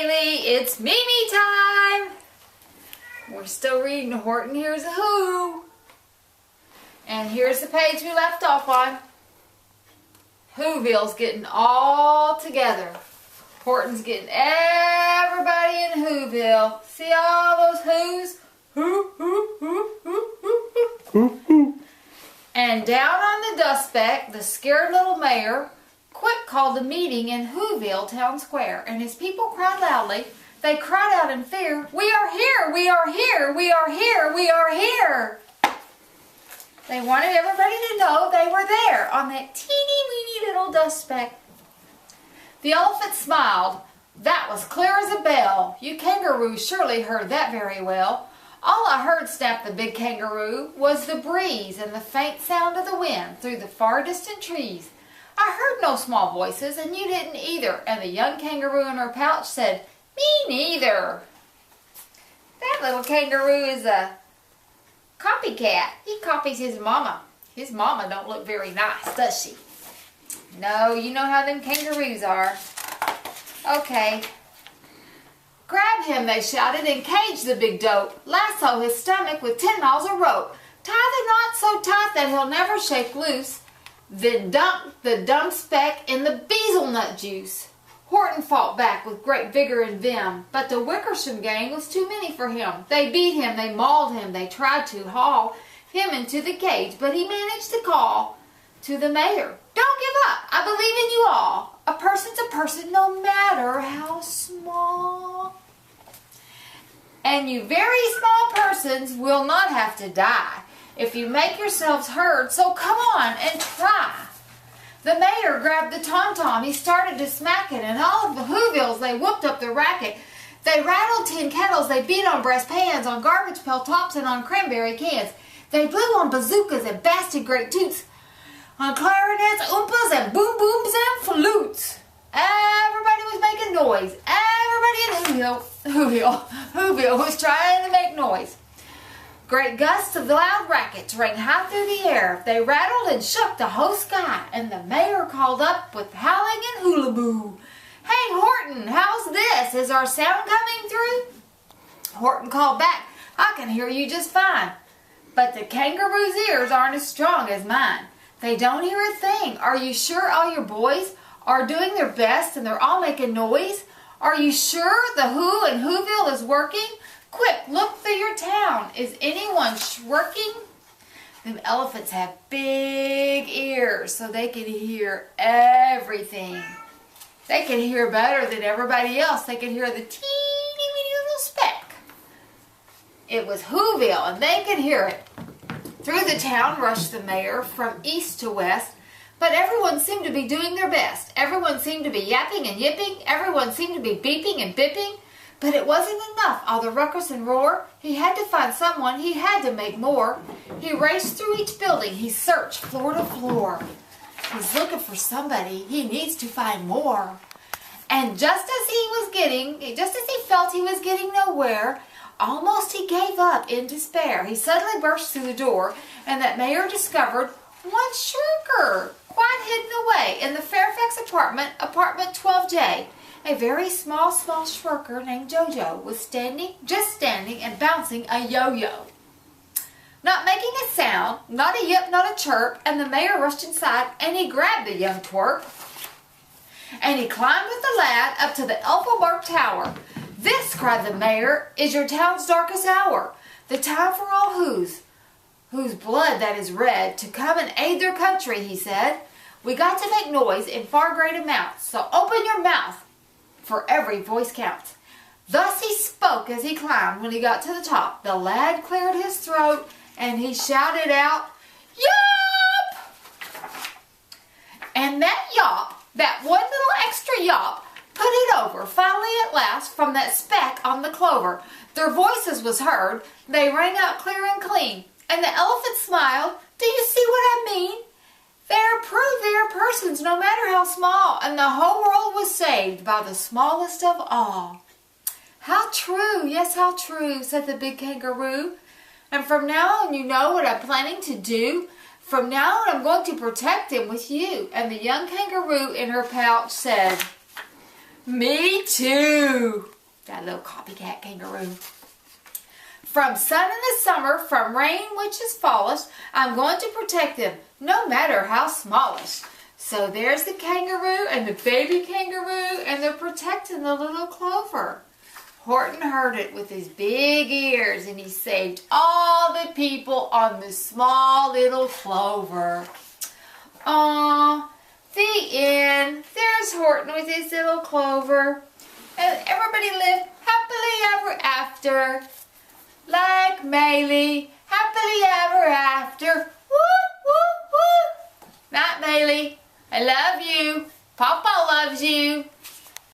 Kaylee, it's MiMi time! We're still reading Horton Hears a Who. And here's the page we left off on. Whoville's getting all together. Horton's getting everybody in Whoville. See all those who's? Who. And down on the dust speck, the scared little mayor quick called a meeting in Whoville Town Square, and his people cried loudly. They cried out in fear, "We are here! We are here! We are here! We are here!" They wanted everybody to know they were there on that teeny weeny little dust speck. The elephant smiled. That was clear as a bell. You kangaroos surely heard that very well. All I heard, snapped the big kangaroo, was the breeze and the faint sound of the wind through the far distant trees. I heard no small voices, and you didn't either. And the young kangaroo in her pouch said, "Me neither." That little kangaroo is a copycat. He copies his mama. His mama don't look very nice, does she? No, you know how them kangaroos are. Okay. Grab him, they shouted, and cage the big dope. Lasso his stomach with 10 miles of rope. Tie the knot so tight that he'll never shake loose. Then dunk the dumb speck in the bezelnut juice. Horton fought back with great vigor and vim, but the Wickersham gang was too many for him. They beat him, they mauled him, they tried to haul him into the cage, but he managed to call to the mayor, "Don't give up, I believe in you all. A person's a person no matter how small. And you very small persons will not have to die if you make yourselves heard, so come on and try." The mayor grabbed the tom-tom, he started to smack it, and all of the Whovilles, they whooped up the racket. They rattled tin kettles, they beat on brass pans, on garbage pail tops, and on cranberry cans. They blew on bazookas and blasted great toots, on clarinets, oompas, and boom booms and flutes. Everybody was making noise. Everybody in Whoville was trying to make noise. Great gusts of the loud rackets rang high through the air. They rattled and shook the whole sky, and the mayor called up with howling and hula-boo. "Hey, Horton, how's this? Is our sound coming through?" Horton called back, "I can hear you just fine, but the kangaroo's ears aren't as strong as mine. They don't hear a thing. Are you sure all your boys are doing their best and they're all making noise? Are you sure the Who in Whoville is working? Quick, look through your town. Is anyone shirking?" Them elephants have big ears, so they can hear everything. They can hear better than everybody else. They can hear the teeny weeny little speck. It was Whoville, and they could hear it. Through the town rushed the mayor from east to west, but everyone seemed to be doing their best. Everyone seemed to be yapping and yipping. Everyone seemed to be beeping and bipping. But it wasn't enough, all the ruckus and roar. He had to find someone, he had to make more. He raced through each building, he searched floor to floor. He's looking for somebody, he needs to find more. And just as he felt he was getting nowhere, almost he gave up in despair. He suddenly burst through the door, and that mayor discovered one shirker, quite hidden away in the Fairfax apartment 12J. A very small shirker named Jojo was just standing and bouncing a yo-yo. Not making a sound, not a yip, not a chirp, and the mayor rushed inside and he grabbed the young twerp. And he climbed with the lad up to the Elfenberg Tower. "This," cried the mayor, "is your town's darkest hour. The time for all whose blood that is red, to come and aid their country," he said. "We got to make noise in far great amounts, so open your mouth, for every voice counts." Thus he spoke as he climbed. When he got to the top, the lad cleared his throat and he shouted out, "Yop!" And that yop, that one little extra yop, put it over, finally at last, from that speck on the clover. Their voices was heard. They rang out clear and clean. And the elephant smiled. "Do you see what I mean? They're persons, no matter how small, and the whole world was saved by the smallest of all." "How true, yes, how true," said the big kangaroo. "And from now on, you know what I'm planning to do? From now on, I'm going to protect him with you." And the young kangaroo in her pouch said, "Me too." That little copycat kangaroo. From sun in the summer, from rain which is fallest, I'm going to protect them, no matter how smallish. So there's the kangaroo and the baby kangaroo, and they're protecting the little clover. Horton heard it with his big ears, and he saved all the people on the small little clover. Aww, the end. There's Horton with his little clover. And everybody lived happily ever after. Like Maylie, happily ever after. Woo, woo, woo. Night, Maylie. I love you. Papa loves you.